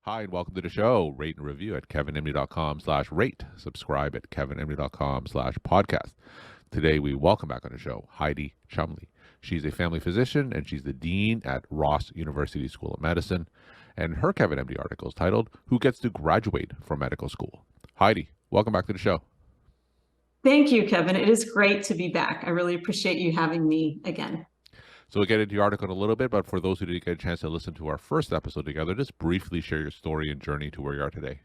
Hi, and welcome to the show. Rate and review at kevinmd.com/rate. Subscribe at kevinmd.com/podcast. Today, we welcome back on the show Heidi Chumley. She's a family physician, and she's the dean at Ross University School of Medicine. And her Kevin MD article is titled, Who Gets to Graduate from Medical School? Heidi, welcome back to the show. Thank you, Kevin. It is great to be back. I really appreciate you having me again. So we'll get into your article in a little bit, but for those who didn't get a chance to listen to our first episode together, just briefly share your story and journey to where you are today.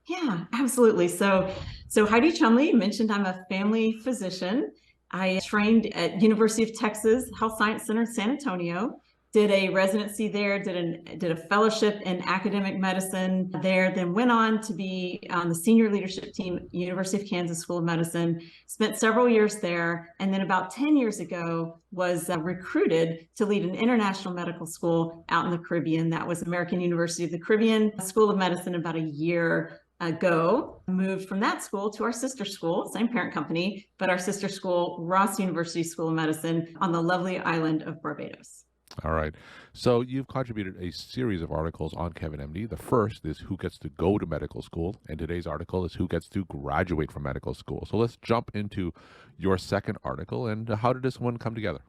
Yeah, absolutely. So Heidi Chumley mentioned I'm a family physician. I trained at University of Texas Health Science Center in San Antonio, did a residency there, did a fellowship in academic medicine there, then went on to be on the senior leadership team at University of Kansas School of Medicine, spent several years there, and then about 10 years ago was recruited to lead an international medical school out in the Caribbean. That was American University of the Caribbean School of Medicine about a year ago. Moved from that school to our sister school, same parent company, but our sister school, Ross University School of Medicine on the lovely island of Barbados. All right. So you've contributed a series of articles on Kevin MD. The first is Who Gets to Go to Medical School, and today's article is Who Gets to Graduate from Medical School. So let's jump into your second article, and how did this one come together?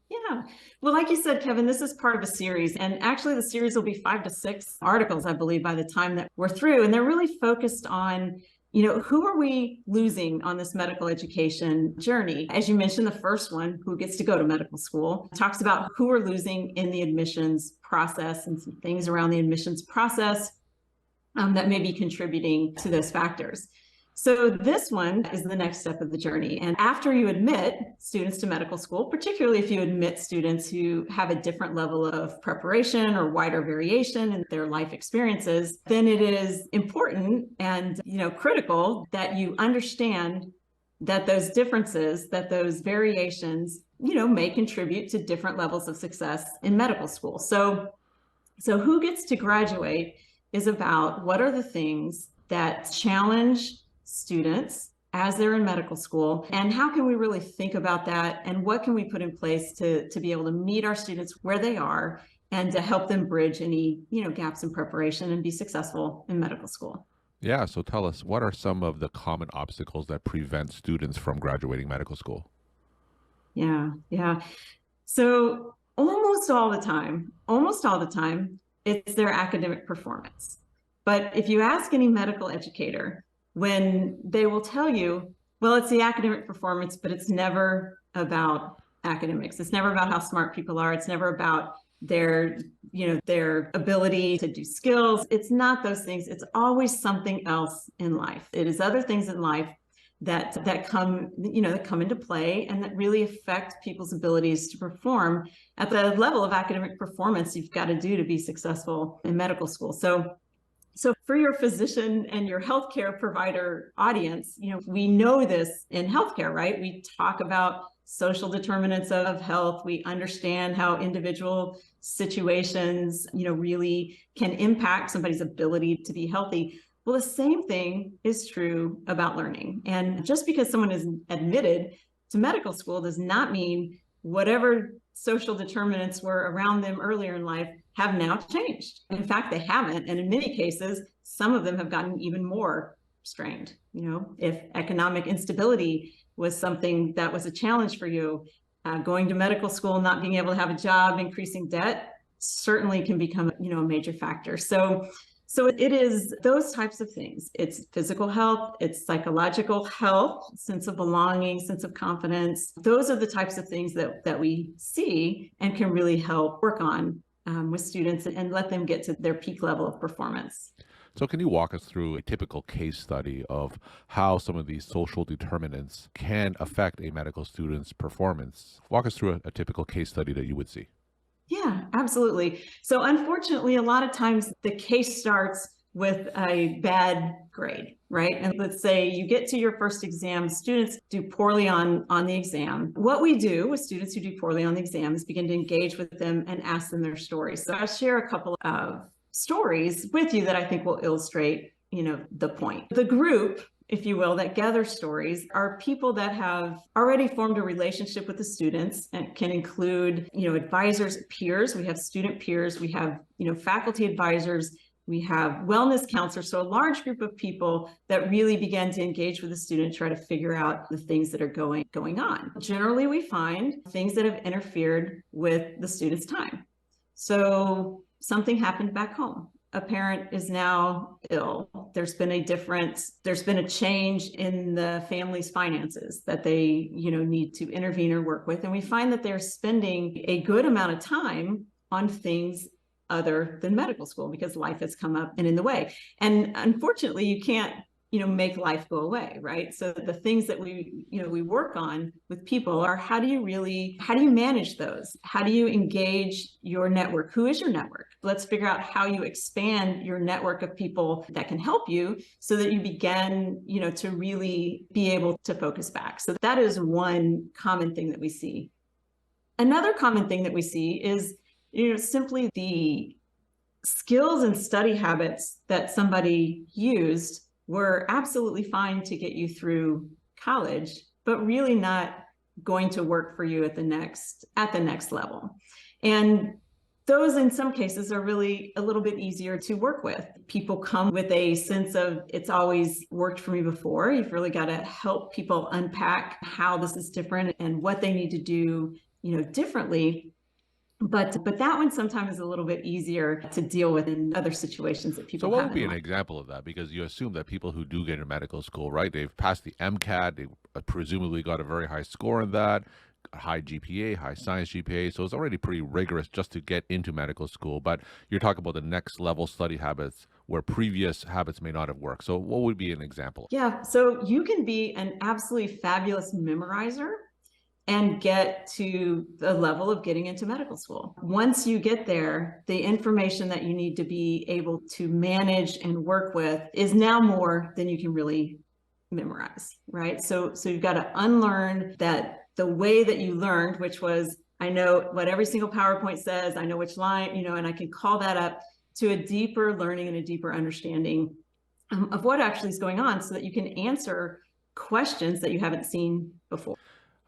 Yeah. Well, like you said, Kevin, this is part of a series. And actually, the series will be 5 to 6 articles, I believe, by the time that we're through. And they're really focused on, who are we losing on this medical education journey? As you mentioned, the first one, Who Gets to Go to Medical School, talks about who we're losing in the admissions process and some things around the admissions process that may be contributing to those factors. So this one is the next step of the journey. And after you admit students to medical school, particularly if you admit students who have a different level of preparation or wider variation in their life experiences, then it is important and critical that you understand that those differences, that those variations, may contribute to different levels of success in medical school. So Who Gets to Graduate is about what are the things that challenge students as they're in medical school, and how can we really think about that, and what can we put in place to be able to meet our students where they are and to help them bridge any gaps in preparation and be successful in medical school. Yeah, so tell us, what are some of the common obstacles that prevent students from graduating medical school? Yeah. So almost all the time, it's their academic performance. But if you ask any medical educator, when they will tell you, well, it's the academic performance, but it's never about academics. It's never about how smart people are. It's never about their ability to do skills. It's not those things. It's always something else in life. It is other things in life that come into play and that really affect people's abilities to perform at the level of academic performance you've got to do to be successful in medical school. So for your physician and your healthcare provider audience, we know this in healthcare, right? We talk about social determinants of health. We understand how individual situations, really can impact somebody's ability to be healthy. Well, the same thing is true about learning. And just because someone is admitted to medical school does not mean whatever social determinants were around them earlier in life have now changed. In fact, they haven't. And in many cases, some of them have gotten even more strained. If economic instability was something that was a challenge for you, going to medical school, not being able to have a job, increasing debt certainly can become, a major factor. So it is those types of things. It's physical health, it's psychological health, sense of belonging, sense of confidence. Those are the types of things that we see and can really help work on with students and let them get to their peak level of performance. So can you walk us through a typical case study of how some of these social determinants can affect a medical student's performance? Walk us through a typical case study that you would see. Yeah, absolutely. So unfortunately, a lot of times the case starts with a bad grade, right? And let's say you get to your first exam, students do poorly on the exam. What we do with students who do poorly on the exam is begin to engage with them and ask them their stories. So I'll share a couple of stories with you that I think will illustrate, the point. The group, if you will, that gather stories are people that have already formed a relationship with the students, and can include, advisors, peers. We have student peers, we have, faculty advisors, We have wellness counselors, so a large group of people that really begin to engage with the student, try to figure out the things that are going on. Generally, we find things that have interfered with the student's time. So something happened back home. A parent is now ill. There's been a change in the family's finances that they, need to intervene or work with. And we find that they're spending a good amount of time on things other than medical school because life has come up and in the way. And unfortunately, you can't, make life go away, right? So the things that we work on with people are how do you manage those? How do you engage your network? Who is your network? Let's figure out how you expand your network of people that can help you so that you begin, to really be able to focus back. So that is one common thing that we see. Another common thing that we see is, simply the skills and study habits that somebody used were absolutely fine to get you through college, but really not going to work for you at the next level. And those in some cases are really a little bit easier to work with. People come with a sense of it's always worked for me before. You've really got to help people unpack how this is different and what they need to do, differently. But that one sometimes is a little bit easier to deal with in other situations that people So what have would be in an life. example of that? Because you assume that people who do get into medical school, right, they've passed the MCAT, they presumably got a very high score in that, a high GPA, high science GPA, so it's already pretty rigorous just to get into medical school. But you're talking about the next level study habits where previous habits may not have worked. So what would be an example? Yeah, so you can be an absolutely fabulous memorizer and get to the level of getting into medical school. Once you get there, the information that you need to be able to manage and work with is now more than you can really memorize, right? So you've got to unlearn that the way that you learned, which was, I know what every single PowerPoint says, I know which line, and I can call that up to a deeper learning and a deeper understanding of what actually is going on so that you can answer questions that you haven't seen before.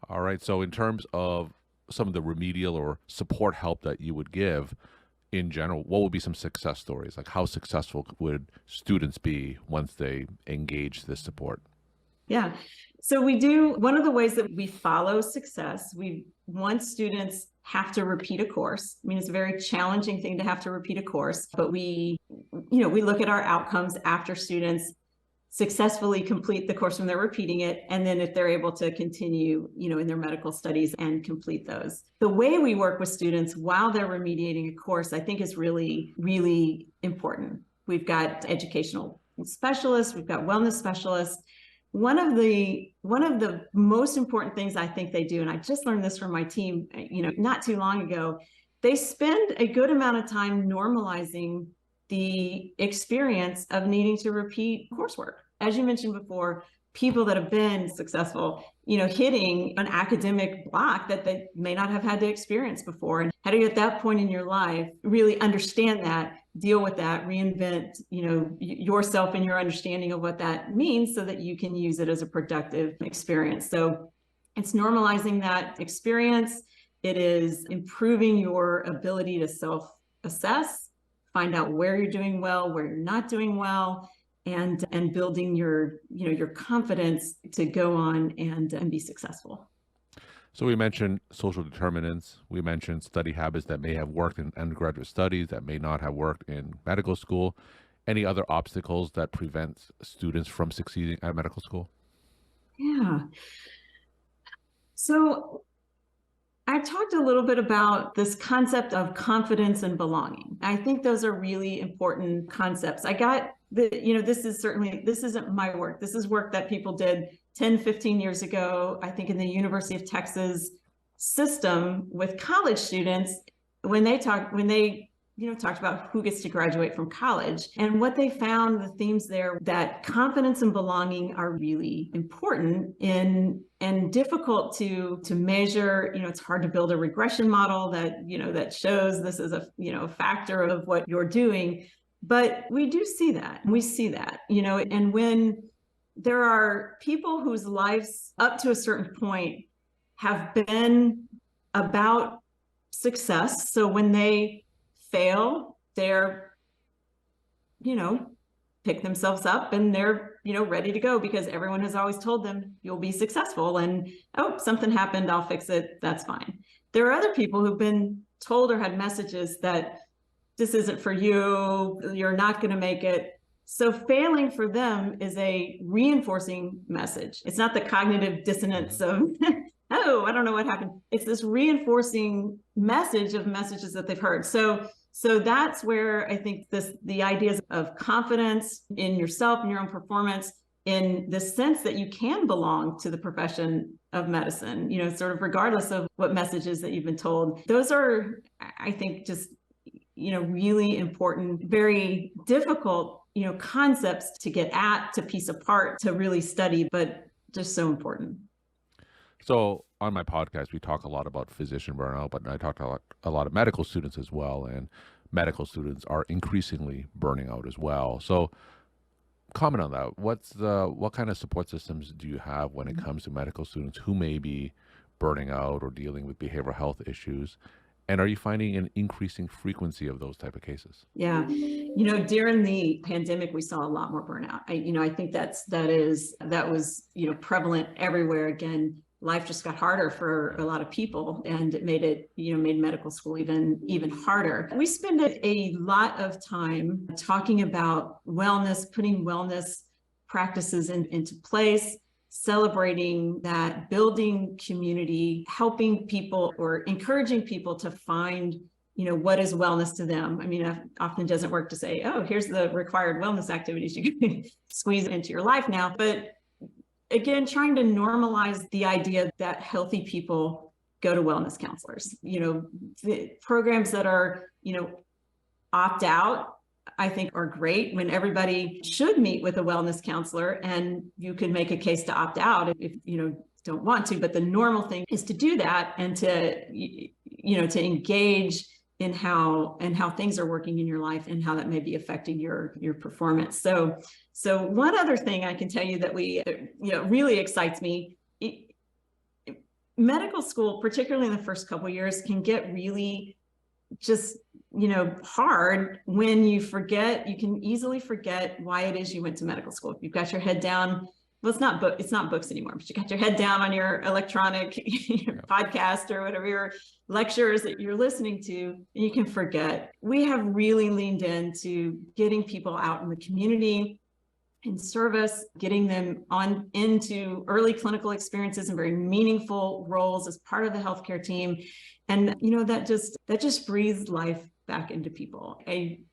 All right. So in terms of some of the remedial or support help that you would give in general, what would be some success stories? Like how successful would students be once they engage this support? Yeah. So we do, one of the ways that we follow success, we want students have to repeat a course. I mean, it's a very challenging thing to have to repeat a course, but we look at our outcomes after students successfully complete the course when they're repeating it, and then if they're able to continue, in their medical studies and complete those. The way we work with students while they're remediating a course, I think is really, really important. We've got educational specialists, we've got wellness specialists. One of the most important things I think they do, and I just learned this from my team, not too long ago, they spend a good amount of time normalizing the experience of needing to repeat coursework. As you mentioned before, people that have been successful, hitting an academic block that they may not have had to experience before. And how do you at that point in your life really understand that, deal with that, reinvent, yourself and your understanding of what that means so that you can use it as a productive experience. So it's normalizing that experience. It is improving your ability to self-assess, find out where you're doing well, where you're not doing well, and building your confidence to go on and be successful. So we mentioned social determinants. We mentioned study habits that may have worked in undergraduate studies that may not have worked in medical school. Any other obstacles that prevent students from succeeding at medical school? Yeah. So I talked a little bit about this concept of confidence and belonging. I think those are really important concepts. I got this isn't my work. This is work that people did 10, 15 years ago, I think in the University of Texas system with college students when they talked about who gets to graduate from college. And what they found, the themes there, that confidence and belonging are really important and difficult to measure. It's hard to build a regression model that shows this is a factor of what you're doing. But we do see that. We see that, and when there are people whose lives up to a certain point have been about success. So when they fail, they're pick themselves up and they're, ready to go because everyone has always told them you'll be successful and, oh, something happened, I'll fix it. That's fine. There are other people who've been told or had messages that this isn't for you, you're not going to make it. So failing for them is a reinforcing message. It's not the cognitive dissonance of, oh, I don't know what happened. It's this reinforcing message of messages that they've heard. So that's where I think the ideas of confidence in yourself and your own performance, in the sense that you can belong to the profession of medicine, sort of regardless of what messages that you've been told. Those are, I think, just, really important, very difficult, concepts to get at, to piece apart, to really study, but just so important. So on my podcast, we talk a lot about physician burnout, but I talk to a lot of medical students as well, and medical students are increasingly burning out as well. So comment on that. What kind of support systems do you have when it comes to medical students who may be burning out or dealing with behavioral health issues? And are you finding an increasing frequency of those type of cases? Yeah. During the pandemic, we saw a lot more burnout. I think that was, prevalent everywhere. Again, life just got harder for a lot of people, and it made medical school even harder. We spend a lot of time talking about wellness, putting wellness practices into place, celebrating that, building community, helping people or encouraging people to find, what is wellness to them. It often doesn't work to say, oh, here's the required wellness activities you can squeeze into your life now. But again, trying to normalize the idea that healthy people go to wellness counselors, the programs that are, opt out, I think are great, when everybody should meet with a wellness counselor, and you could make a case to opt out if don't want to. But the normal thing is to do that and to engage in how things are working in your life and how that may be affecting your performance. So one other thing I can tell you that really excites me. Medical school, particularly in the first couple of years, can get really just hard when you can easily forget why it is you went to medical school. If you've got your head down, well, it's not books anymore, but you got your head down on your electronic podcast or whatever your lectures that you're listening to, and you can forget. We have really leaned into getting people out in the community in service, getting them on into early clinical experiences and very meaningful roles as part of the healthcare team. And, that just breathes life back into people.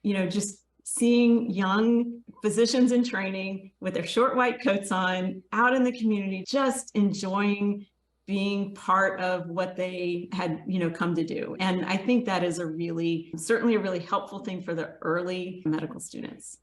Just seeing young physicians in training with their short white coats on, out in the community, just enjoying being part of what they had, come to do. And I think that is certainly a really helpful thing for the early medical students.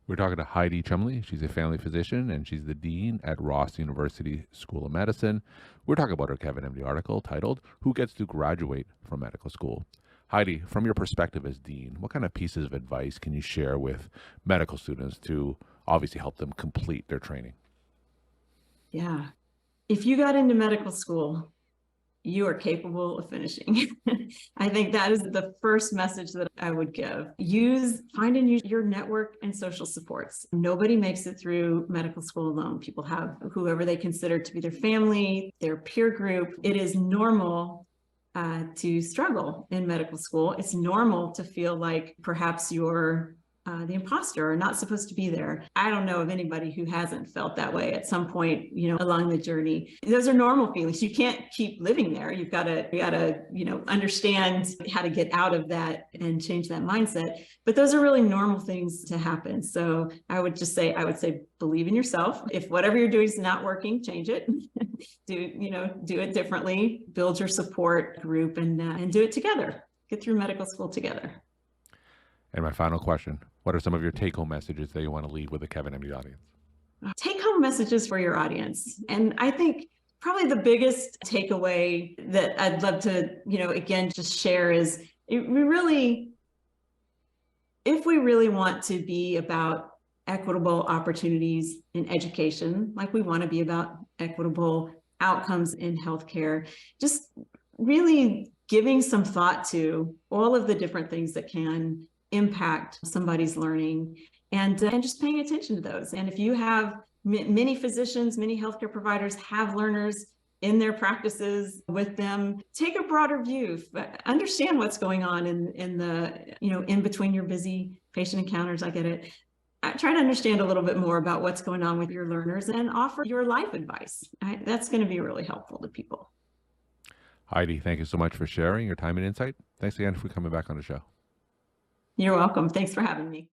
We're talking to Heidi Chumley. She's a family physician, and she's the dean at Ross University School of Medicine. We're talking about her Kevin MD article titled, Who Gets to Graduate from Medical School? Heidi, from your perspective as dean, what kind of pieces of advice can you share with medical students to obviously help them complete their training? Yeah. If you got into medical school, you are capable of finishing. I think that is the first message that I would give. Find and use your network and social supports. Nobody makes it through medical school alone. People have whoever they consider to be their family, their peer group. It is normal to struggle in medical school. It's normal to feel like perhaps you're the imposter or not supposed to be there. I don't know of anybody who hasn't felt that way at some point, along the journey. Those are normal feelings. You can't keep living there. You gotta, understand how to get out of that and change that mindset. But those are really normal things to happen. So I would say, believe in yourself. If whatever you're doing is not working, change it. do it differently. Build your support group and do it together. Get through medical school together. And my final question, what are some of your take-home messages that you want to leave with the Kevin MD audience? Take-home messages for your audience. And I think probably the biggest takeaway that I'd love to, again, just share is if we really want to be about equitable opportunities in education, like we want to be about equitable outcomes in healthcare, just really giving some thought to all of the different things that can impact somebody's learning, and just paying attention to those. And if you have many physicians, many healthcare providers have learners in their practices with them, take a broader view, understand what's going on in the, in between your busy patient encounters. I get it. Try to understand a little bit more about what's going on with your learners and offer your life advice. That's going to be really helpful to people. Heidi, thank you so much for sharing your time and insight. Thanks again for coming back on the show. You're welcome. Thanks for having me.